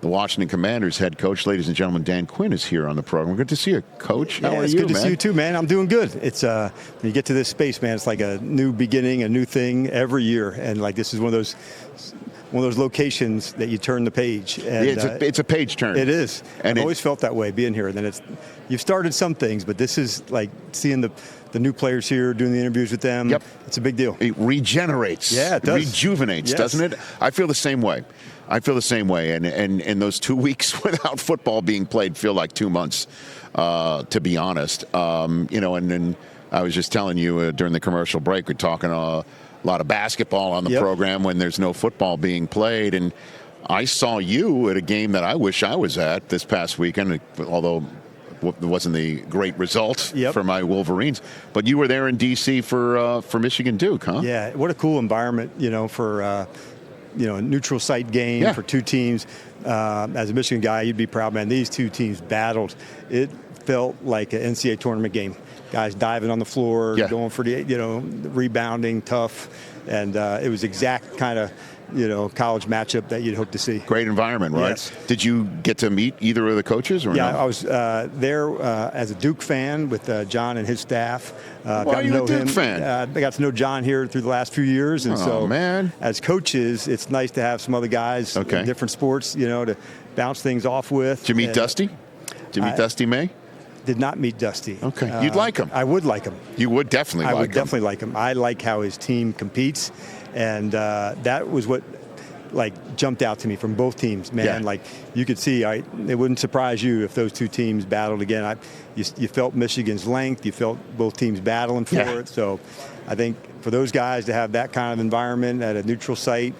the Washington Commanders head coach. Ladies and gentlemen, Dan Quinn is here on the program. Good to see you, Coach. How are you, it's good to man? see you too, man. I'm doing good. It's when you get to this space, man, it's like a new beginning, a new thing every year, and like this is one of those locations that you turn the page. And, it's a page turn. It is. And I've always felt that way being here. And then you've started some things, but this is like seeing the new players here, doing the interviews with them. Yep. It's a big deal. It regenerates. Yeah, it does. Rejuvenates, Yes. doesn't it? I feel the same way. And those 2 weeks without football being played feel like 2 months, to be honest. And then I was just telling you during the commercial break, we're talking a lot of basketball on the program when there's no football being played. And I saw you at a game that I wish I was at this past weekend, although it wasn't the great result for my Wolverines. But you were there in D.C. for Michigan Duke, huh? Yeah, what a cool environment, for a neutral site game for two teams. As a Michigan guy, you'd be proud, man. These two teams battled. It felt like an NCAA tournament game. Guys diving on the floor, going for the, rebounding, tough. And it was exact kind of, college matchup that you'd hope to see. Great environment, right? Yes. Did you get to meet either of the coaches or no? I was there as a Duke fan with John and his staff. Why are you a Duke fan? I got to know John here through the last few years. And man. As coaches, it's nice to have some other guys in different sports, to bounce things off with. Did you meet Dusty? Did you meet Dusty May? Did not meet Dusty. Okay. You'd like him. I would like him. You would definitely like him. I would definitely like him. I like how his team competes. And that was what jumped out to me from both teams, man. Like you could see, it wouldn't surprise you if those two teams battled again. You felt Michigan's length. You felt both teams battling for it. So I think for those guys to have that kind of environment at a neutral site,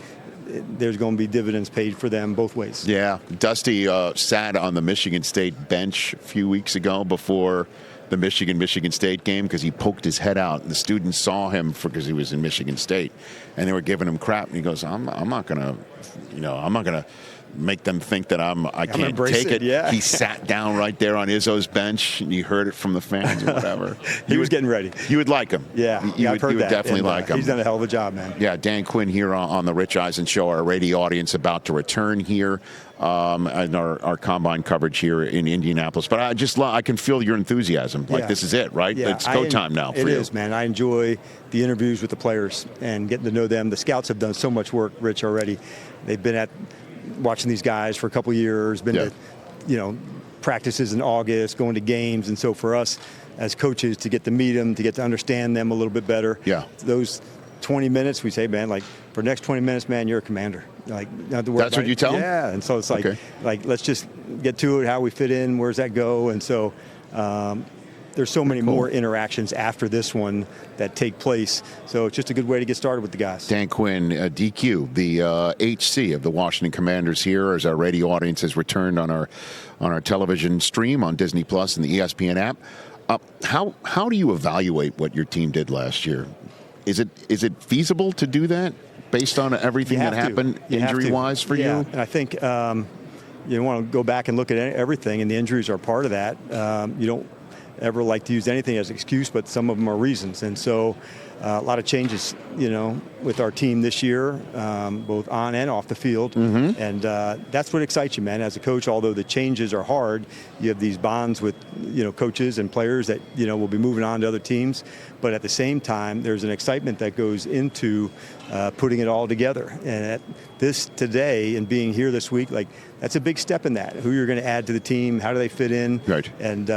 there's going to be dividends paid for them both ways. Yeah. Dusty sat on the Michigan State bench a few weeks ago before the Michigan State game because he poked his head out. And the students saw him because he was in Michigan State, and they were giving him crap. And he goes, I'm not gonna make them think that I can't take it. Yeah. He sat down right there on Izzo's bench, and you heard it from the fans or whatever. He was getting ready. You would like him. I've heard you would definitely like him. He's done a hell of a job, man. Yeah, Dan Quinn here on the Rich Eisen Show. Our radio audience about to return here, and our combine coverage here in Indianapolis. But I can feel your enthusiasm. This is it, right? It's go time now for you. It is, man. I enjoy the interviews with the players and getting to know them. The scouts have done so much work, Rich, already. They've been watching these guys for a couple of years, been to, practices in August, going to games. And so for us as coaches to get to meet them, to get to understand them a little bit better, those 20 minutes, we say, man, for the next 20 minutes, man, you're a commander. That's what you tell them? Yeah, and so it's let's just get to it, how we fit in, where's that go? And so there's so many more interactions after this one that take place. So it's just a good way to get started with the guys. Dan Quinn, DQ, the HC of the Washington Commanders here as our radio audience has returned on our television stream on Disney Plus and the ESPN app. How do you evaluate what your team did last year? Is it feasible to do that based on everything that happened injury-wise for you? And I think you want to go back and look at everything, and the injuries are part of that. You don't ever like to use anything as an excuse, but some of them are reasons. And so a lot of changes, with our team this year, both on and off the field. Mm-hmm. And that's what excites you, man. As a coach, although the changes are hard, you have these bonds with, coaches and players that, will be moving on to other teams. But at the same time, there's an excitement that goes into putting it all together. And this today and being here this week, that's a big step in that. Who you're going to add to the team, how do they fit in? Right. And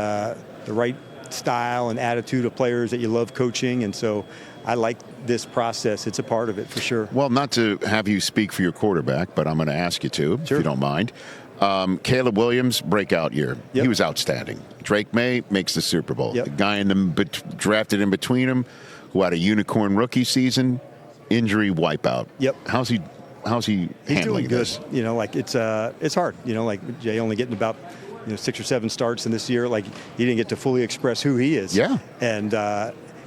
the right style and attitude of players that you love coaching. And so I like this process. It's a part of it for sure. Well, not to have you speak for your quarterback, but I'm going to ask you to, if you don't mind. Caleb Williams, breakout year. He was outstanding. Drake May makes the Super Bowl. The guy drafted in between him who had a unicorn rookie season, injury wipeout. How's he handling this? He's doing good. It's hard. Jay only getting about 6 or 7 starts in this year. He didn't get to fully express who he is. Yeah. And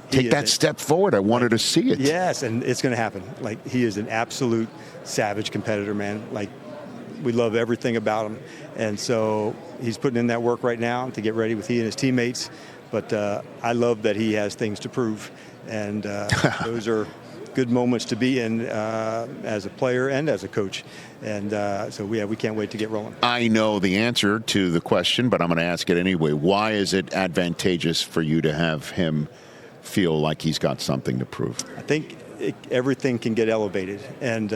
take that step forward. I wanted to see it. Yes, and it's going to happen. He is an absolute savage competitor, man. We love everything about him. And so he's putting in that work right now to get ready with he and his teammates. But I love that he has things to prove. And those are good moments to be in as a player and as a coach. And so we can't wait to get rolling. I know the answer to the question, but I'm going to ask it anyway. Why is it advantageous for you to have him feel like he's got something to prove? I think everything can get elevated. And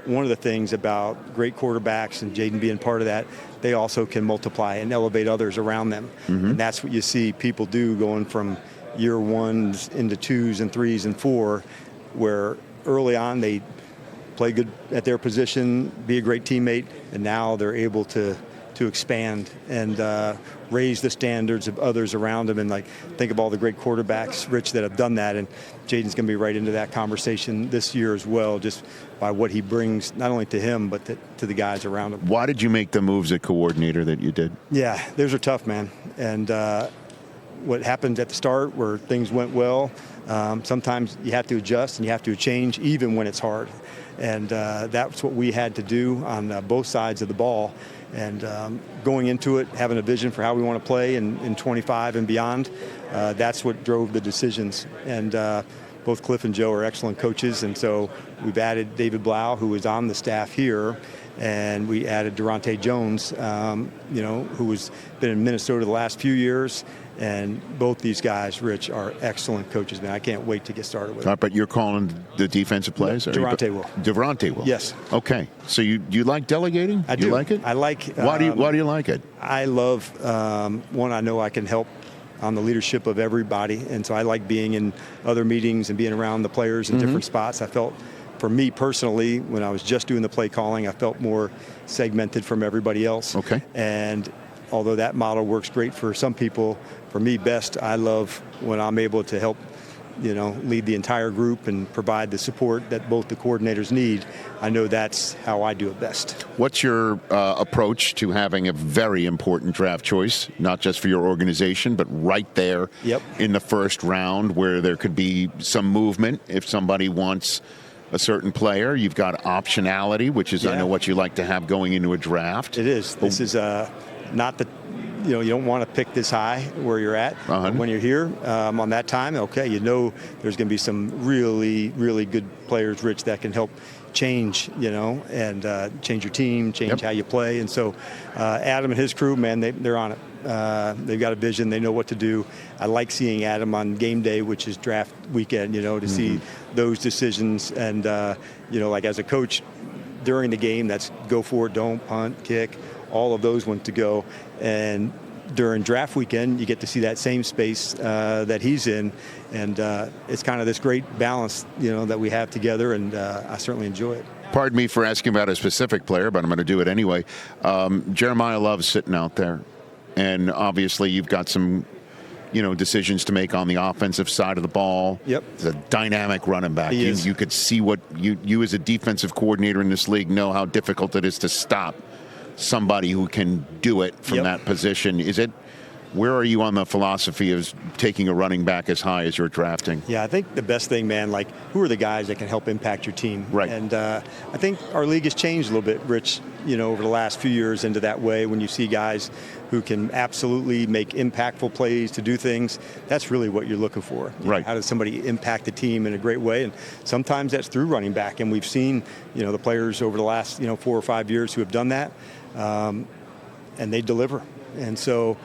one of the things about great quarterbacks, and Jayden being part of that, they also can multiply and elevate others around them. And that's what you see people do going from year ones into 2s and 3s and 4, where early on they play good at their position, be a great teammate, and now they're able to expand and raise the standards of others around them. And like, think of all the great quarterbacks, Rich, that have done that. And Jayden's going to be right into that conversation this year as well, just by what he brings, not only to him, but to the guys around him. Why did you make the moves at coordinator that you did? Yeah, those are tough, man. And what happened at the start where things went well, sometimes you have to adjust and you have to change even when it's hard. And that's what we had to do on both sides of the ball. And going into it, having a vision for how we want to play in 25 and beyond, that's what drove the decisions. And both Kliff and Joe are excellent coaches, and so we've added David Blau, who is on the staff here, and we added Durante Jones, who has been in Minnesota the last few years. And both these guys, Rich, are excellent coaches, man. I can't wait to get started with it. But you're calling the defensive plays? Durante will. Durante will? Yes. Okay. So you like delegating? I do. You like it? I like. Why do you like it? I love, one, I know I can help on the leadership of everybody. And so I like being in other meetings and being around the players in different spots. I felt, for me personally, when I was just doing the play calling, I felt more segmented from everybody else. Okay. And although that model works great for some people, for me best, I love when I'm able to help, lead the entire group and provide the support that both the coordinators need. I know that's how I do it best. What's your approach to having a very important draft choice, not just for your organization, but right there in the first round where there could be some movement if somebody wants a certain player? You've got optionality, which is, I know, what you like to have going into a draft. It is. This is not the, you don't want to pick this high where you're at. When you're here on that time, okay, there's going to be some really, really good players, Rich, that can help change, and change your team, change how you play. And so Adam and his crew, man, they're on it. They've got a vision. They know what to do. I like seeing Adam on game day, which is draft weekend, to see those decisions. And, like as a coach during the game, that's go for it, don't punt, kick, all of those want to go. And during draft weekend, you get to see that same space that he's in. And it's kind of this great balance, that we have together. And I certainly enjoy it. Pardon me for asking about a specific player, but I'm going to do it anyway. Jeremiah Love's sitting out there. And obviously you've got some, decisions to make on the offensive side of the ball. Yep. He's a dynamic running back. You could see what you as a defensive coordinator in this league know how difficult it is to stop somebody who can do it from that position. Where are you on the philosophy of taking a running back as high as you're drafting? Yeah, I think the best thing, man, who are the guys that can help impact your team? Right. And I think our league has changed a little bit, Rich, over the last few years into that way when you see guys who can absolutely make impactful plays to do things. That's really what you're looking for. Right. How does somebody impact the team in a great way? And sometimes that's through running back. And we've seen, the players over the last, 4 or 5 years who have done that, and they deliver. And so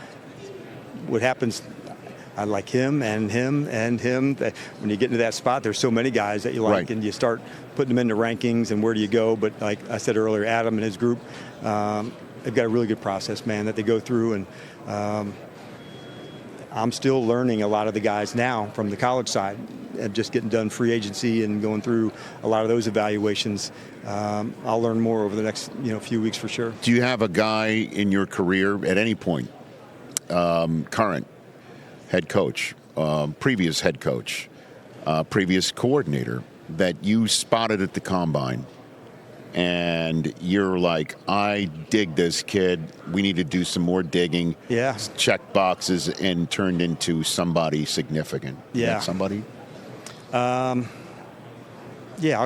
what happens, I like him and him and him. When you get into that spot, there's so many guys that you like, and you start putting them into rankings and where do you go. But like I said earlier, Adam and his group, they've got a really good process, man, that they go through. And I'm still learning a lot of the guys now from the college side, just getting done free agency and going through a lot of those evaluations. I'll learn more over the next few weeks for sure. Do you have a guy in your career at any point, current head coach, previous head coach, previous coordinator, that you spotted at the combine and you're like, I dig this kid, we need to do some more digging, check boxes, and turned into somebody significant? Somebody? I'll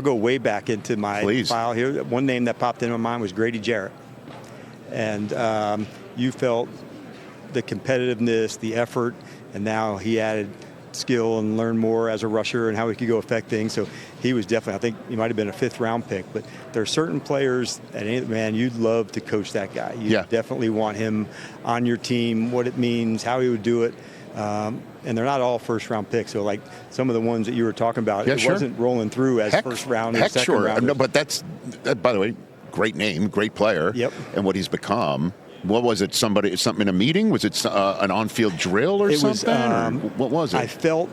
go way back into my file here. One name that popped into my mind was Grady Jarrett. And you felt the competitiveness, the effort, and now he added skill and learn more as a rusher and how he could go affect things. So he was definitely, I think he might have been a 5th-round pick. But there are certain players, and man, you'd love to coach that guy. You definitely want him on your team, what it means, how he would do it. And they're not all first-round picks. So, like some of the ones that you were talking about, it wasn't rolling through as first round or second round. No, but that's, by the way, great name, great player. Yep. And what he's become. What was it? Something in a meeting? Was it an on-field drill or something? What was it? I felt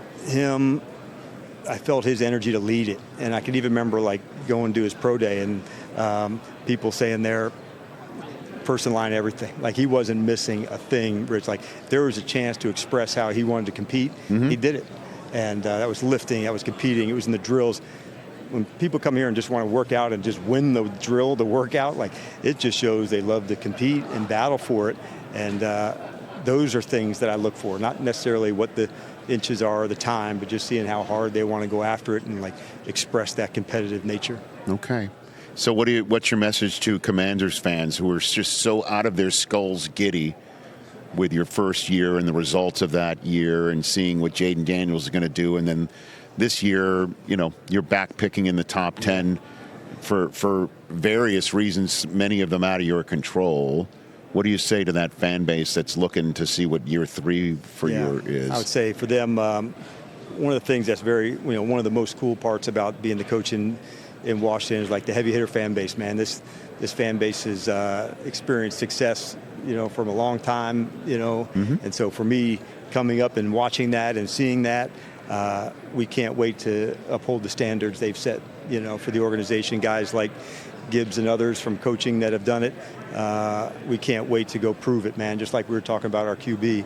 his energy to lead it. And I can even remember like going to his pro day and people saying there, person line everything. Like he wasn't missing a thing, Rich. Like there was a chance to express how he wanted to compete. He did it. And that was lifting, that was competing, it was in the drills. When people come here and just want to work out and just win the drill, the workout, like it just shows they love to compete and battle for it. And those are things that I look for, not necessarily what the inches are or the time, but just seeing how hard they want to go after it and like express that competitive nature. Okay. So what's your message to Commanders fans who are just so out of their skulls giddy with your first year and the results of that year and seeing what Jayden Daniels is going to do, and then this year, you're back picking in the top 10 for various reasons, many of them out of your control. What do you say to that fan base that's looking to see what year 3 for you is? I would say for them, one of the things that's very, one of the most cool parts about being the coach in Washington is like the heavy hitter fan base, man. This fan base has experienced success, from a long time, And so for me, coming up and watching that and seeing that, we can't wait to uphold the standards they've set, for the organization. Guys like Gibbs and others from coaching that have done it. We can't wait to go prove it, man. Just like we were talking about our QB.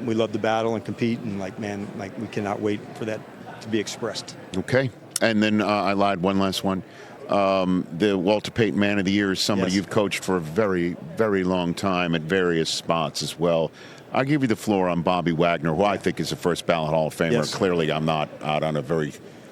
We love to battle and compete, and we cannot wait for that to be expressed. Okay. And then I lied, one last one. The Walter Payton Man of the Year is somebody you've coached for a very, very long time at various spots as well. I'll give you the floor on Bobby Wagner, who I think is a first ballot Hall of Famer. Yes. Clearly, I'm not out on a very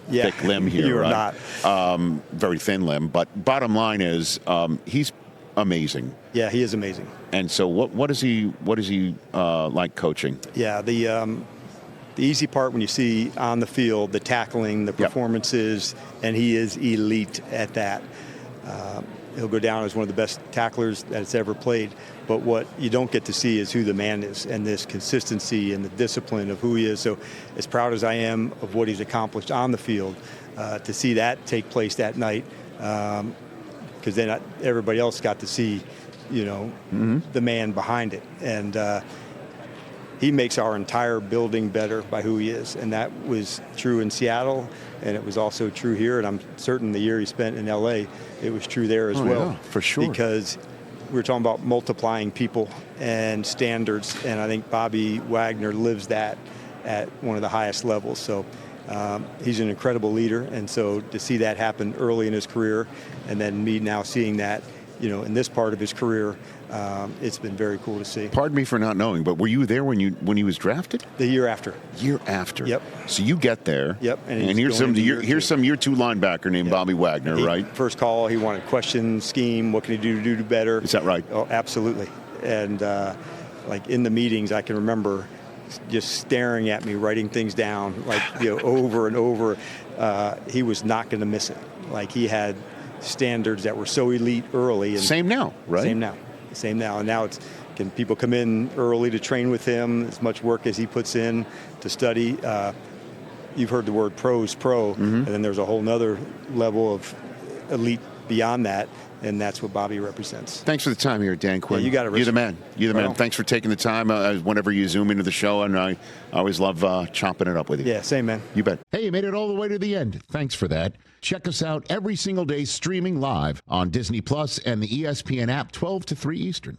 thick limb here. You are right? not. Very thin limb. But bottom line is, he's amazing. Yeah, he is amazing. And so, what is he like coaching? Yeah, the easy part when you see on the field, the tackling, the performances, and he is elite at that. He'll go down as one of the best tacklers that's ever played. But what you don't get to see is who the man is and this consistency and the discipline of who he is. So as proud as I am of what he's accomplished on the field, to see that take place that night, because then everybody else got to see, the man behind it. And he makes our entire building better by who he is. And that was true in Seattle, and it was also true here. And I'm certain the year he spent in L.A., it was true there as well. Yeah, for sure. Because we were talking about multiplying people and standards, and I think Bobby Wagner lives that at one of the highest levels. So he's an incredible leader, and so to see that happen early in his career, and then me now seeing that, in this part of his career, it's been very cool to see. Pardon me for not knowing, but were you there when he was drafted? The year after. Year after. Yep. So you get there. Yep. And here's some year 2 linebacker named Bobby Wagner, right? First call, he wanted question, scheme, what can he do better? Is that right? Oh, absolutely. And in the meetings, I can remember just staring at me, writing things down, over and over. He was not going to miss it. He had standards that were so elite early. And same now, right? Same now. And now can people come in early to train with him, as much work as he puts in to study. You've heard the word pros pro, and then there's a whole nother level of elite beyond that, and that's what Bobby represents. Thanks for the time here, Dan Quinn. Yeah, you got it, Rich. You're the man. You're the man. Thanks for taking the time whenever you zoom into the show, and I always love chopping it up with you. Yeah, same, man. You bet. Hey, you made it all the way to the end. Thanks for that. Check us out every single day streaming live on Disney Plus and the ESPN app 12 to 3 Eastern.